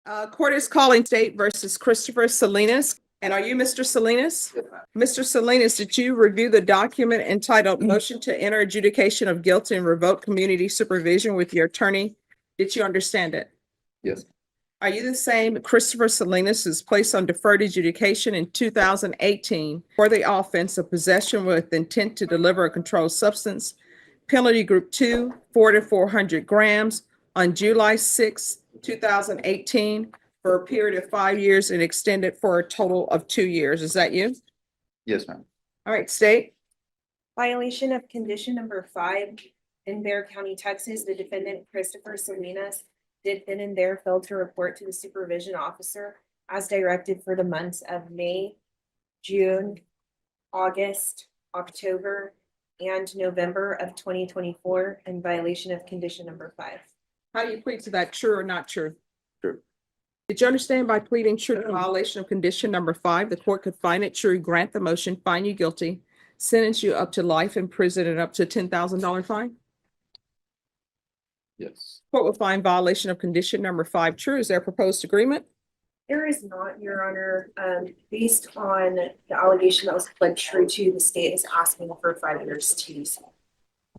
Court is calling State versus Christopher Salinas. And are you Mr. Salinas? Yes, ma'am. Mr. Salinas, did you review the document entitled Motion to Enter Adjudication of Guilt and Revoke Community Supervision with your attorney? Did you understand it? Yes. Are you the same Christopher Salinas who's placed on deferred adjudication in 2018 for the offense of possession with intent to deliver a controlled substance, penalty group 2, 4 to 400 grams, on July 6, 2018, for a period of 5 years and extended for a total of 2 years? Is that you? Yes, ma'am. All right, state. Violation of condition number 5 in Bexar County, Texas. The defendant, Christopher Salinas, did then and there fail to report to the supervision officer as directed for the months of May, June, August, October, and November of 2024 in violation of condition number 5. How do you plead to that, true or not true? True. Did you understand by pleading true to violation of condition number 5, the court could find it true, grant the motion, find you guilty, sentence you up to life in prison and up to $10,000 fine? Yes. Court will find violation of condition number 5 true. Is there a proposed agreement? There is not, Your Honor. Based on the allegation that was pled true to, the state is asking for 5 years to use.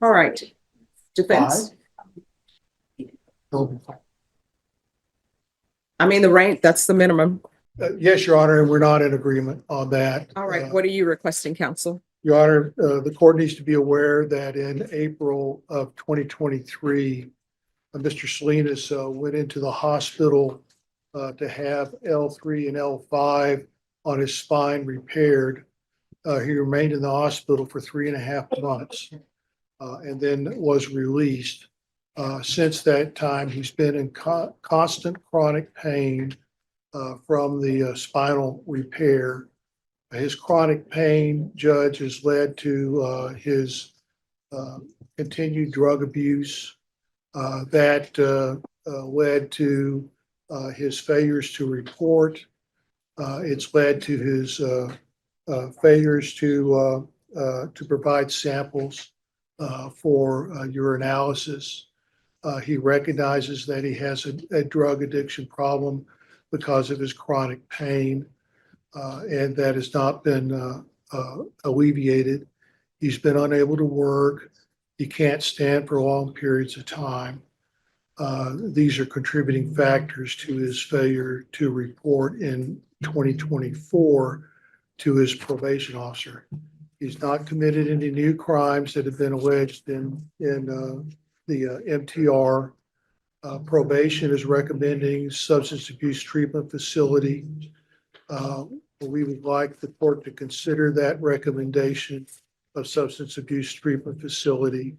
All right. Defense. I mean, the rank, that's the minimum. Yes, Your Honor, and we're not in agreement on that. All right. What are you requesting, counsel? Your Honor, the court needs to be aware that in April of 2023, Mr. Salinas went into the hospital to have L3 and L5 on his spine repaired. He remained in the hospital for 3.5 months and then was released. Since that time, he's been in constant chronic pain from the spinal repair. His chronic pain, Judge, has led to his continued drug abuse that led to his failures to report. It's led to his failures to provide samples for urinalysis. He recognizes that he has a drug addiction problem because of his chronic pain, and that has not been alleviated. He's been unable to work. He can't stand for long periods of time. These are contributing factors to his failure to report in 2024 to his probation officer. He's not committed any new crimes that have been alleged in the MTR. Probation is recommending substance abuse treatment facility. We would like the court to consider that recommendation of substance abuse treatment facility.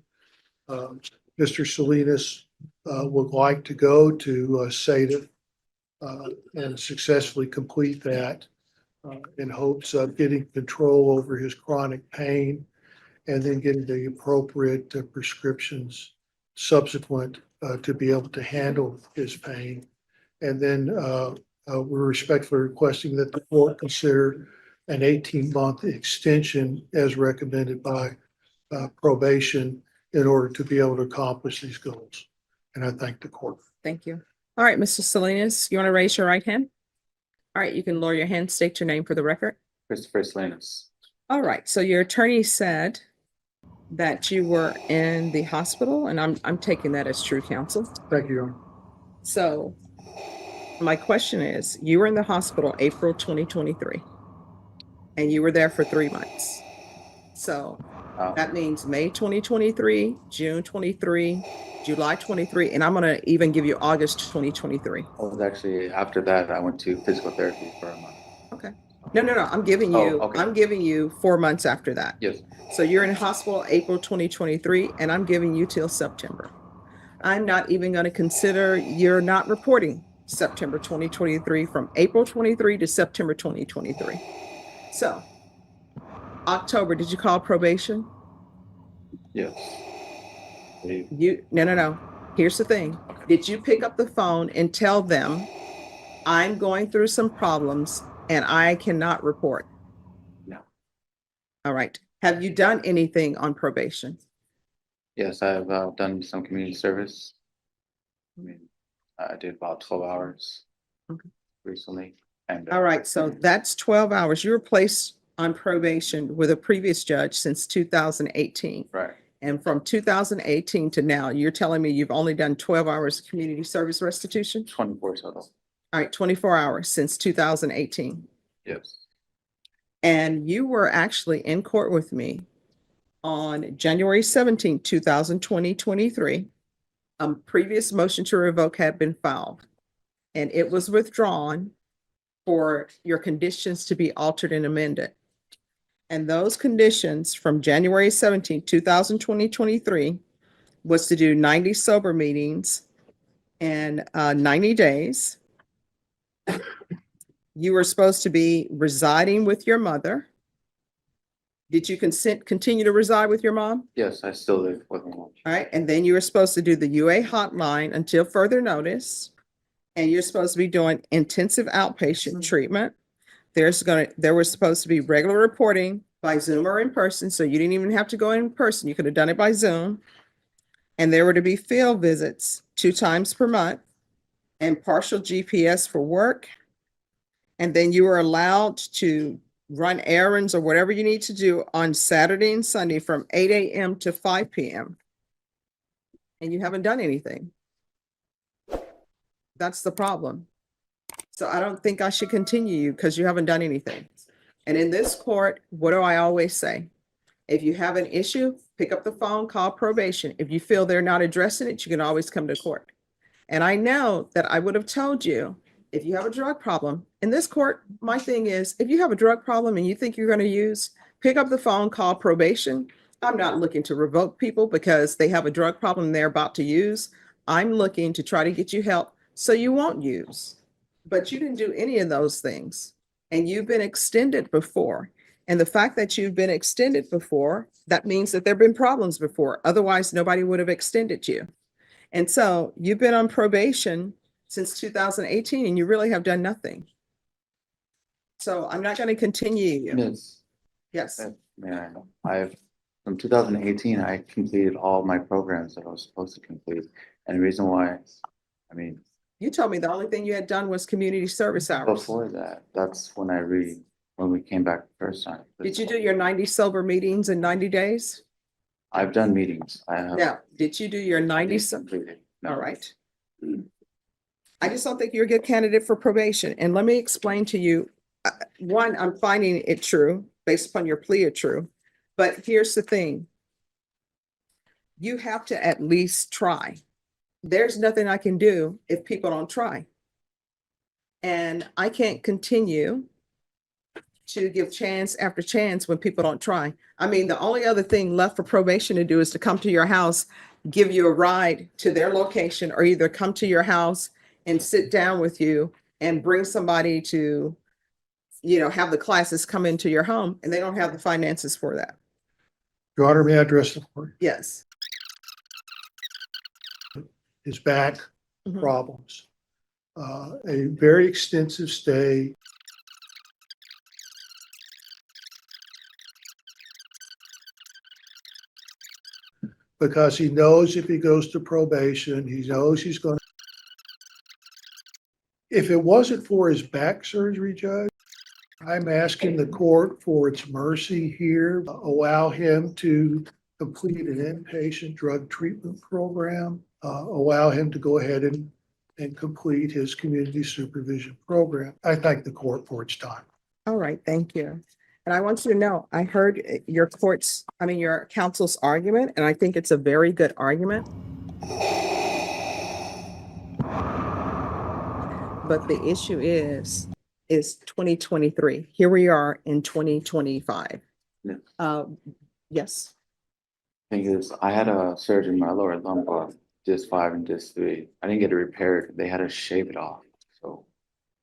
Mr. Salinas would like to go to SADA and successfully complete that in hopes of getting control over his chronic pain and then getting the appropriate prescriptions subsequent to be able to handle his pain. And then we're respectfully requesting that the court consider an 18-month extension as recommended by probation in order to be able to accomplish these goals. And I thank the court. Thank you. All right, Mr. Salinas, you want to raise your right hand? All right, you can lower your hand, state your name for the record. Christopher Salinas. All right, so your attorney said that you were in the hospital, and I'm taking that as true, counsel. Thank you, Your Honor. So my question is, you were in the hospital April 2023, and you were there for 3 months. So that means May 2023, June 23, July 23, and I'm going to even give you August 2023. I was actually, after that, I went to physical therapy for a month. Okay. No. I'm giving you, okay. I'm giving you 4 months after that. Yes. So you're in hospital April 2023, and I'm giving you till September. I'm not even going to consider you're not reporting September 2023 from April 23 to September 2023. So October, did you call probation? Yes. No. Here's the thing. Did you pick up the phone and tell them, I'm going through some problems and I cannot report? No. All right. Have you done anything on probation? Yes, I've done some community service. I mean, I did about 12 hours. Okay. recently. And All right, so that's 12 hours. You were placed on probation with a previous judge since 2018. right, And from 2018 to now, you're telling me you've only done 12 hours of community service restitution? 24 total. All right, 24 hours since 2018. Yes. And you were actually in court with me on January 17, 2023. A previous motion to revoke had been filed, and it was withdrawn for your conditions to be altered and amended. And those conditions from January 17, 2023 was to do 90 sober meetings in 90 days. You were supposed to be residing with your mother. Did you continue to reside with your mom? Yes, I still live with my mom. All right, and then you were supposed to do the UA hotline until further notice. And you're supposed to be doing intensive outpatient treatment. There was supposed to be regular reporting by Zoom or in person, so you didn't even have to go in person. You could have done it by Zoom. And there were to be field visits 2 times per month and partial GPS for work. And then you were allowed to run errands or whatever you need to do on Saturday and Sunday from 8 a.m. to 5 p.m. And you haven't done anything. That's the problem. So I don't think I should continue you because you haven't done anything. And in this court, what do I always say? If you have an issue, pick up the phone, call probation. If you feel they're not addressing it, you can always come to court. And I know that I would have told you, if you have a drug problem, in this court, my thing is, if you have a drug problem and you think you're going to use, pick up the phone, call probation. I'm not looking to revoke people because they have a drug problem they're about to use. I'm looking to try to get you help so you won't use. But you didn't do any of those things. And you've been extended before. And the fact that you've been extended before, that means that there've been problems before. Otherwise, nobody would have extended you. And so you've been on probation since 2018 and you really have done nothing. So I'm not going to continue you. Yes. Yes. Man, from 2018, I completed all my programs that I was supposed to complete. And the reason why, I mean, You told me the only thing you had done was community service hours. before that, that's when when we came back the first time. Did you do your 90 sober meetings in 90 days? I've done meetings. I have. Now, did you do your 90? Completed. No. All right. I just don't think you're a good candidate for probation. And let me explain to you, one, I'm finding it true based upon your plea of true. But here's the thing. You have to at least try. There's nothing I can do if people don't try. And I can't continue to give chance after chance when people don't try. I mean, the only other thing left for probation to do is to come to your house, give you a ride to their location, or either come to your house and sit down with you and bring somebody to, have the classes come into your home, and they don't have the finances for that. Your Honor, may I address the court? Yes. His back Mhm. problems, a very extensive stay. Because he knows if he goes to probation, he knows he's going to. If it wasn't for his back surgery, Judge, I'm asking the court for its mercy here, allow him to complete an inpatient drug treatment program, allow him to go ahead and complete his community supervision program. I thank the court for its time. All right, thank you. And I want you to know, I heard your counsel's argument, and I think it's a very good argument. But the issue is 2023. Here we are in 2025. Yeah. Yes. Thing is, I had a surgery in my lower lumbar, disc 5 and disc 3. I didn't get it repaired. They had to shave it off. So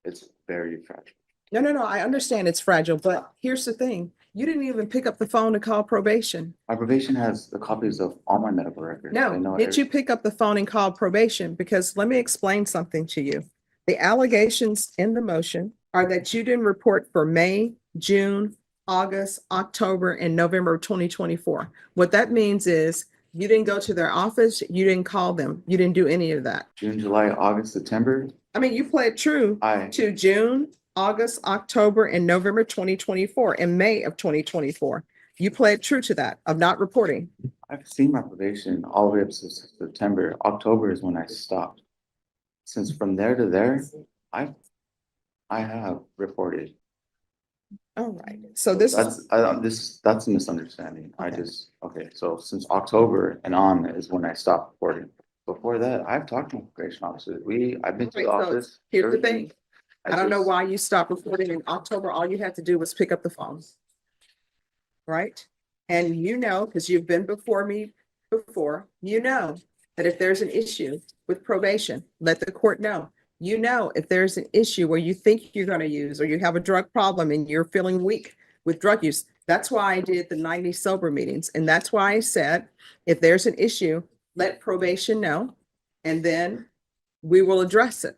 it's very fragile. No, I understand it's fragile, but here's the thing. You didn't even pick up the phone to call probation. My probation has the copies of all my medical records. They No, know did you pick up the phone and call probation? Because let me explain something to you. The allegations in the motion are that you didn't report for May, June, August, October, and November of 2024. What that means is you didn't go to their office, you didn't call them, you didn't do any of that. June, July, August, September, I mean, you played true I, to June, August, October, and November 2024, and May of 2024. You played true to that of not reporting. I've seen my probation all the way up to September. October is when I stopped. Since from there to there, I have reported. All right, so this is, That's a misunderstanding. Okay. Okay, so since October and on is when I stopped reporting. Before that, I've talked to immigration officers. I've been to the Right, so office. here's the everything. thing. I don't know just- why you stopped reporting in October. All you had to do was pick up the phone. Right? And you know, because you've been before me before, you know that if there's an issue with probation, let the court know. You know, if there's an issue where you think you're going to use or you have a drug problem and you're feeling weak with drug use. That's why I did the 90 sober meetings. And that's why I said, if there's an issue, let probation know, and then we will address it.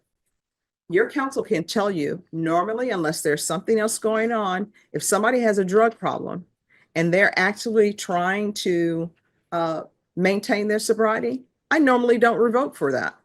Your counsel can tell you normally, unless there's something else going on, if somebody has a drug problem and they're actually trying to maintain their sobriety, I normally don't revoke for that.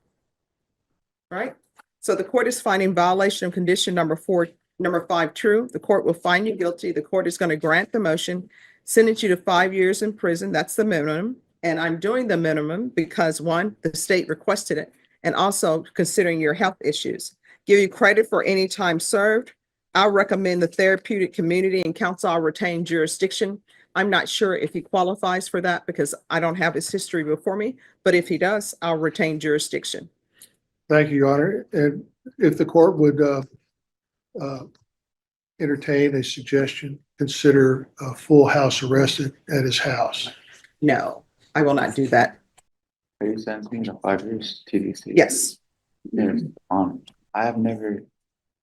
Right? So the court is finding violation of condition number 5 true. The court will find you guilty. The court is going to grant the motion, sentence you to 5 years in prison. That's the minimum. And I'm doing the minimum because one, the state requested it, and also considering your health issues. Give you credit for any time served. I'll recommend the therapeutic community and counsel. I'll retain jurisdiction. I'm not sure if he qualifies for that because I don't have his history before me, but if he does, I'll retain jurisdiction. Thank you, Your Honor. And if the court would entertain a suggestion, consider a full house arrest at his house. No, I will not do that. Are you sentencing me to 5 years TDC? Yes. Yes, I have never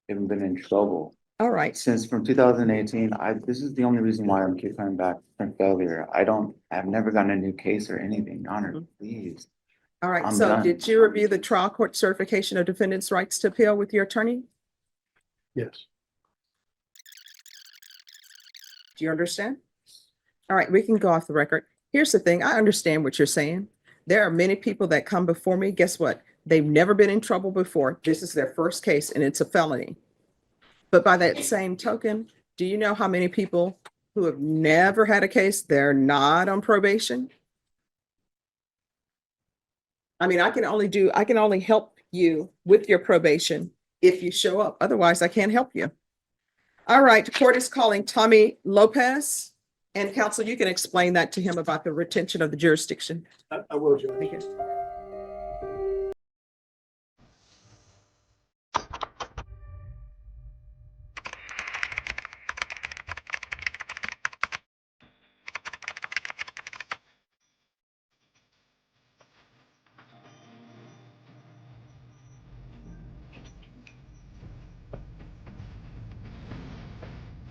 even been in trouble. All right. Since from 2018, this is the only reason why I'm keep coming back from failure. I've never gotten a new case or anything, Your Honor, please. All right. I'm So done. did you review the trial court certification of defendant's rights to appeal with your attorney? Yes. Do you understand? All right, we can go off the record. Here's the thing. I understand what you're saying. There are many people that come before me. Guess what? They've never been in trouble before. This is their first case and it's a felony. But by that same token, do you know how many people who have never had a case, they're not on probation? I mean, I can only help you with your probation if you show up. Otherwise, I can't help you. All right, the court is calling Tommy Lopez. And counsel, you can explain that to him about the retention of the jurisdiction. I will, Judge. Thank you.